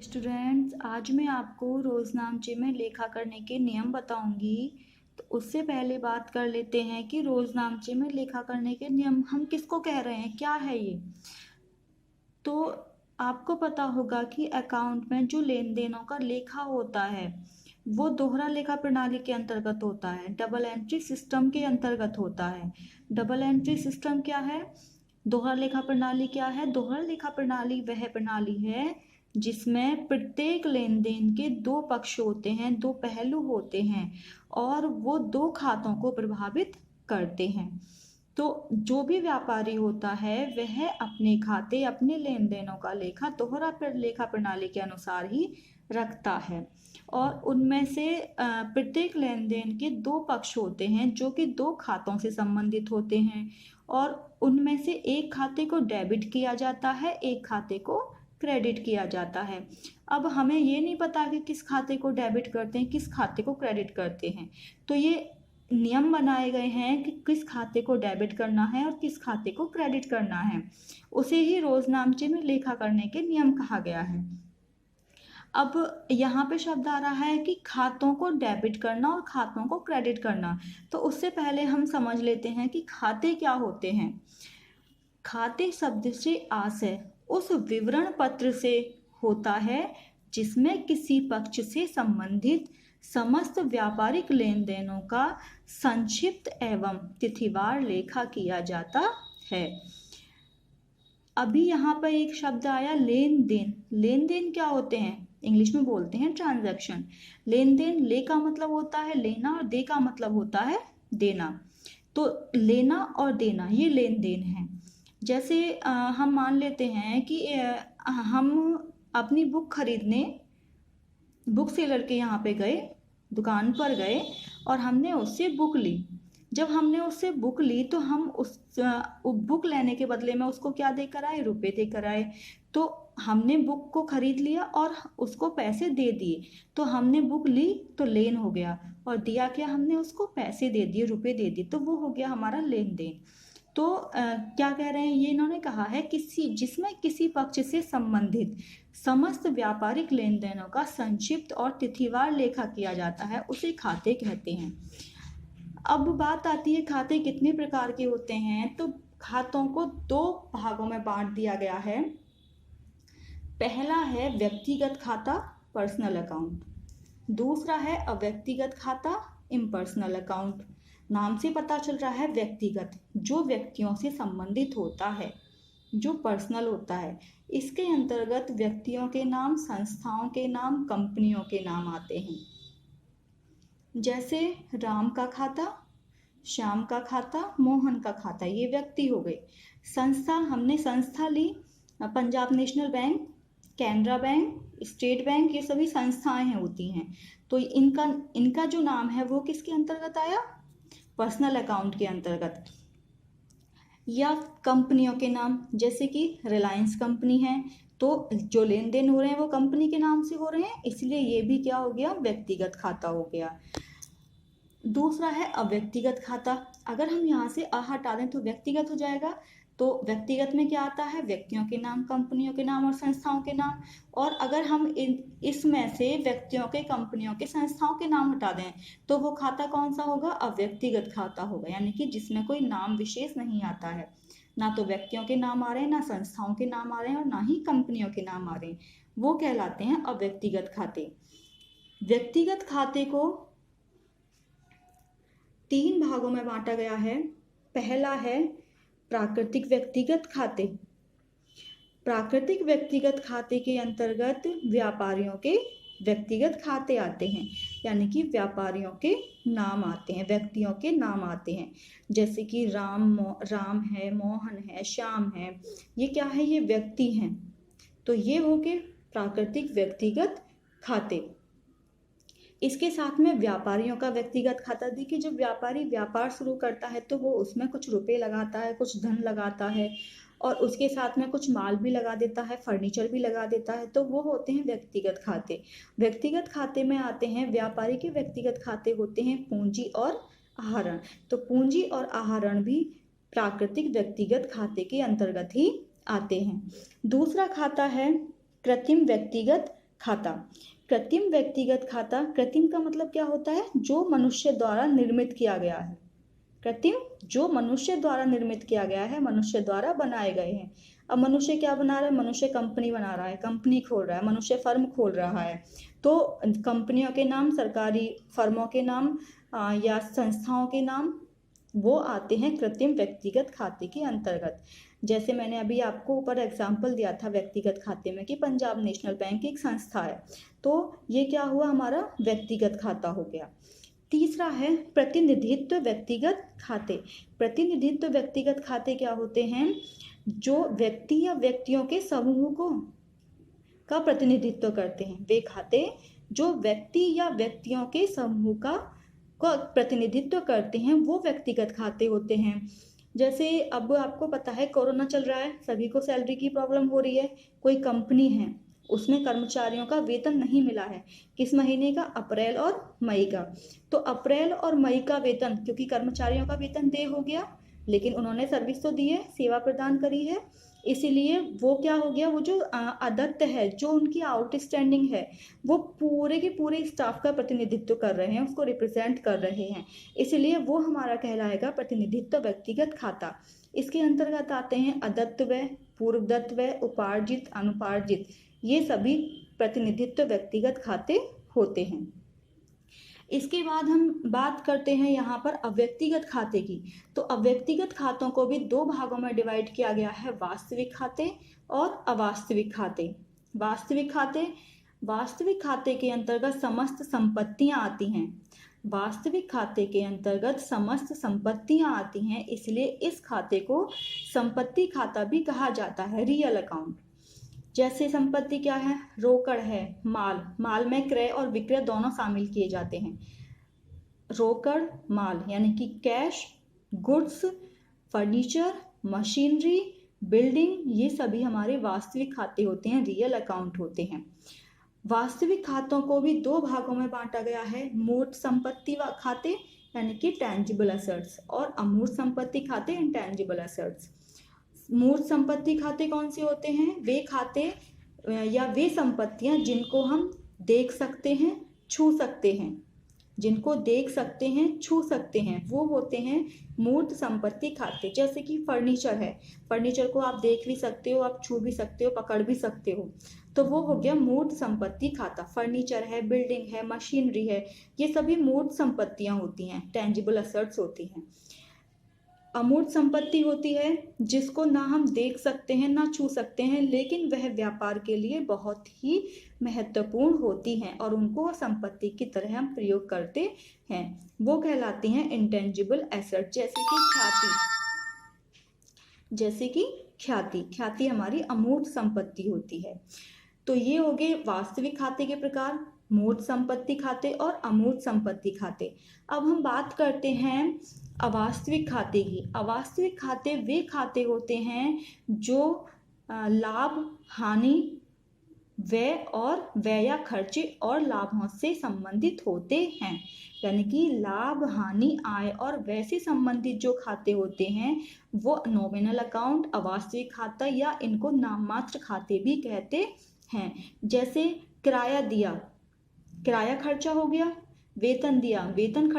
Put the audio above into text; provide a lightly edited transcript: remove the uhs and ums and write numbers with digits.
Students, आज मैं आपको रोजनामचे में लेखा करने के नियम बताऊंगी। तो उससे पहले बात कर लेते हैं कि रोजनामचे में लेखा करने के नियम हम किसको कह रहे हैं, क्या है ये। तो आपको पता होगा कि अकाउंट में जो लेन देनों का लेखा होता है वो दोहरा लेखा प्रणाली के अंतर्गत होता है, डबल एंट्री सिस्टम के अंतर्गत होता है। डबल एंट्री सिस्टम क्या है, दोहरा लेखा प्रणाली क्या है? दोहरा लेखा प्रणाली वह प्रणाली है जिसमें प्रत्येक लेन देन के दो पक्ष होते हैं, दो पहलू होते हैं और वो दो खातों को प्रभावित करते हैं। तो जो भी व्यापारी होता है वह अपने खाते, अपने लेन देनों का लेखा दोहरा लेखा प्रणाली के अनुसार ही रखता है और उनमें से प्रत्येक लेन देन के दो पक्ष होते हैं जो कि दो खातों से संबंधित होते हैं और उनमें से एक खाते को डेबिट किया जाता है, एक खाते को क्रेडिट किया जाता है। अब हमें ये नहीं पता कि किस खाते को डेबिट करते हैं, किस खाते को क्रेडिट करते हैं। तो ये नियम बनाए गए हैं कि किस खाते को डेबिट करना है और किस खाते को क्रेडिट करना है। उसे ही रोजनामचे में लेखा करने के नियम कहा गया है। अब यहाँ पे शब्द आ रहा है कि खातों को डेबिट करना और खातों को क्रेडिट करना। तो उससे पहले हम समझ लेते हैं कि खाते क्या होते हैं। खाते शब्द से आशय उस विवरण पत्र से होता है जिसमें किसी पक्ष से संबंधित समस्त व्यापारिक लेन देनों का संक्षिप्त एवं तिथिवार लेखा किया जाता है। अभी यहाँ पर एक शब्द आया लेन देन। लेन देन क्या होते हैं? इंग्लिश में बोलते हैं ट्रांजैक्शन। लेन देन, ले का मतलब होता है लेना और दे का मतलब होता है देना। तो लेना और देना ये लेन देन है। जैसे हम मान लेते हैं कि हम अपनी बुक खरीदने बुक सेलर के यहाँ पे गए, दुकान पर गए और हमने उससे बुक ली। जब हमने उससे बुक ली तो हम उस बुक लेने के बदले में उसको क्या देकर आए? रुपए देकर आए। तो हमने बुक को खरीद लिया और उसको पैसे दे दिए। तो हमने बुक ली तो लेन हो गया और दिया क्या? हमने उसको पैसे दे दिए, रुपए दे दिए, तो वो हो गया हमारा लेन देन। तो क्या कह रहे हैं? ये इन्होंने कहा है जिसमें किसी पक्ष से संबंधित समस्त व्यापारिक लेन देनों का संक्षिप्त और तिथिवार लेखा किया जाता है, उसे खाते कहते हैं। अब बात आती है खाते कितने प्रकार के होते हैं। तो खातों को दो भागों में बांट दिया गया है। पहला है व्यक्तिगत खाता, पर्सनल अकाउंट। दूसरा है अव्यक्तिगत खाता, इम्पर्सनल अकाउंट। नाम से पता चल रहा है व्यक्तिगत, जो व्यक्तियों से संबंधित होता है, जो पर्सनल होता है। इसके अंतर्गत व्यक्तियों के नाम, संस्थाओं के नाम, कंपनियों के नाम आते हैं। जैसे राम का खाता, श्याम का खाता, मोहन का खाता, ये व्यक्ति हो गए। संस्था, हमने संस्था ली, Punjab national bank, Canara bank, state bank, ये सभी संस्थाएं होती हैं। तो इनका जो नाम है वो किसके अंतर्गत आया? पर्सनल अकाउंट के अंतर्गत। या कंपनियों के नाम, जैसे कि रिलायंस कंपनी है, तो जो लेन देन हो रहे हैं वो कंपनी के नाम से हो रहे हैं, इसलिए ये भी क्या हो गया? व्यक्तिगत खाता हो गया। दूसरा है अव्यक्तिगत खाता। अगर हम यहाँ से अ हटा दें तो व्यक्तिगत हो जाएगा। तो व्यक्तिगत में क्या आता है? व्यक्तियों के नाम, कंपनियों के नाम और संस्थाओं के नाम। और अगर हम इसमें से व्यक्तियों के, कंपनियों के, संस्थाओं के नाम हटा दें तो वो खाता कौन सा होगा? अव्यक्तिगत खाता होगा, यानी कि जिसमें कोई नाम विशेष नहीं आता है। ना तो व्यक्तियों के नाम आ रहे हैं, ना संस्थाओं के नाम आ रहे हैं और ना ही कंपनियों के नाम आ रहे हैं, वो कहलाते हैं अव्यक्तिगत खाते। व्यक्तिगत खाते को तीन भागों में बांटा गया है। पहला है प्राकृतिक व्यक्तिगत खाते। प्राकृतिक व्यक्तिगत खाते के अंतर्गत व्यापारियों के व्यक्तिगत खाते आते हैं, यानी कि व्यापारियों के नाम आते हैं, व्यक्तियों के नाम आते हैं। जैसे कि राम है, मोहन है, श्याम है, ये क्या है? ये व्यक्ति हैं। तो ये हो गए प्राकृतिक व्यक्तिगत खाते। इसके साथ में व्यापारियों का व्यक्तिगत खाता। देखिए, जब व्यापारी व्यापार शुरू करता है तो वो उसमें कुछ रुपए लगाता है, कुछ धन लगाता है और उसके साथ में कुछ माल भी लगा देता है, फर्नीचर भी लगा देता है, तो वो होते हैं व्यक्तिगत खाते। व्यक्तिगत खाते में आते हैं, व्यापारी के व्यक्तिगत खाते होते हैं पूंजी और आहरण। तो पूंजी और आहरण भी प्राकृतिक व्यक्तिगत खाते के अंतर्गत ही आते हैं। दूसरा खाता है कृत्रिम व्यक्तिगत खाता। कृत्रिम व्यक्तिगत खाता, कृत्रिम का मतलब क्या होता है? जो मनुष्य द्वारा निर्मित किया गया है। कृत्रिम जो मनुष्य द्वारा निर्मित किया गया है, मनुष्य द्वारा बनाए गए हैं। अब मनुष्य क्या बना रहा है? मनुष्य कंपनी बना रहा है, कंपनी खोल रहा है, मनुष्य फर्म खोल रहा है। तो कंपनियों के नाम, सरकारी फर्मों के नाम या संस्थाओं के नाम वो आते हैं कृत्रिम व्यक्तिगत खाते के अंतर्गत। जैसे मैंने अभी आपको ऊपर एग्जाम्पल दिया था व्यक्तिगत खाते में कि पंजाब नेशनल बैंक एक संस्था है, तो ये क्या हुआ? हमारा व्यक्तिगत खाता हो गया। तीसरा है प्रतिनिधित्व व्यक्तिगत खाते। प्रतिनिधित्व व्यक्तिगत खाते क्या होते हैं? जो व्यक्ति या व्यक्तियों के समूह को का प्रतिनिधित्व करते हैं। वे खाते जो व्यक्ति या व्यक्तियों के समूह का प्रतिनिधित्व करते हैं, वो व्यक्तिगत खाते होते हैं। जैसे अब आपको पता है कोरोना चल रहा है, सभी को सैलरी की प्रॉब्लम हो रही है। कोई कंपनी है, उसमें कर्मचारियों का वेतन नहीं मिला है। किस महीने का? अप्रैल और मई का। तो अप्रैल और मई का वेतन, क्योंकि कर्मचारियों का वेतन देय हो गया, लेकिन उन्होंने सर्विस तो दी है, सेवा प्रदान करी है, इसीलिए वो क्या हो गया? वो जो अदत्त है, जो उनकी आउटस्टैंडिंग है, वो पूरे के पूरे स्टाफ का प्रतिनिधित्व कर रहे हैं, उसको रिप्रेजेंट कर रहे हैं, इसलिए वो हमारा कहलाएगा प्रतिनिधित्व व्यक्तिगत खाता। इसके अंतर्गत आते हैं अदत्त व्यय, पूर्वदत्त व्यय, उपार्जित, अनुपार्जित, ये सभी प्रतिनिधित्व व्यक्तिगत खाते होते हैं। इसके बाद हम बात करते हैं यहाँ पर अव्यक्तिगत खाते की। तो अव्यक्तिगत खातों को भी दो भागों में डिवाइड किया गया है, वास्तविक खाते और अवास्तविक खाते। वास्तविक खाते, वास्तविक खाते के अंतर्गत समस्त संपत्तियां आती हैं। वास्तविक खाते के अंतर्गत समस्त संपत्तियां आती हैं, इसलिए इस खाते को संपत्ति खाता भी कहा जाता है, रियल अकाउंट। जैसे संपत्ति क्या है? रोकड़ है, माल, माल में क्रय और विक्रय दोनों शामिल किए जाते हैं। रोकड़, माल यानी कि cash, goods, furniture, machinery, building, ये सभी हमारे वास्तविक खाते होते हैं, रियल अकाउंट होते हैं। वास्तविक खातों को भी दो भागों में बांटा गया है, मूर्त संपत्ति खाते यानी कि टेंजिबल एसेट्स, और अमूर्त संपत्ति खाते, इंटेंजिबल एसेट्स। मूर्त संपत्ति खाते कौन से होते हैं? वे खाते या वे संपत्तियां जिनको हम देख सकते हैं, छू सकते हैं, जिनको देख सकते हैं, छू सकते हैं, वो होते हैं मूर्त संपत्ति खाते। जैसे कि फर्नीचर है, फर्नीचर को आप देख भी सकते हो, आप छू भी सकते हो, पकड़ भी सकते हो, तो वो हो गया मूर्त संपत्ति खाता। फर्नीचर है, बिल्डिंग है, मशीनरी है, ये सभी मूर्त संपत्तियां होती हैं, टेंजिबल एसेट्स होती हैं। अमूर्त संपत्ति होती है जिसको ना हम देख सकते हैं, ना छू सकते हैं, लेकिन वह व्यापार के लिए बहुत ही महत्वपूर्ण होती हैं और उनको संपत्ति की तरह हम प्रयोग करते हैं, वो कहलाती हैं इंटेंजिबल एसेट। जैसे कि ख्याति, जैसे कि ख्याति, ख्याति हमारी अमूर्त संपत्ति होती है। तो ये हो गए वास्तविक खाते के प्रकार, मूर्त संपत्ति खाते और अमूर्त संपत्ति खाते। अब हम बात करते हैं अवास्तविक खाते की। अवास्तविक खाते वे खाते होते हैं जो लाभ, हानि, व्यय और व्यय या खर्चे और लाभों से संबंधित होते हैं। यानी कि लाभ, हानि, आय और व्यय से संबंधित जो खाते होते हैं वो नॉमिनल अकाउंट, अवास्तविक खाता या इनको नाममात्र खाते भी कहते हैं। जैसे किराया दिया, किराया खर्चा हो गया, वेतन दिया, वेतन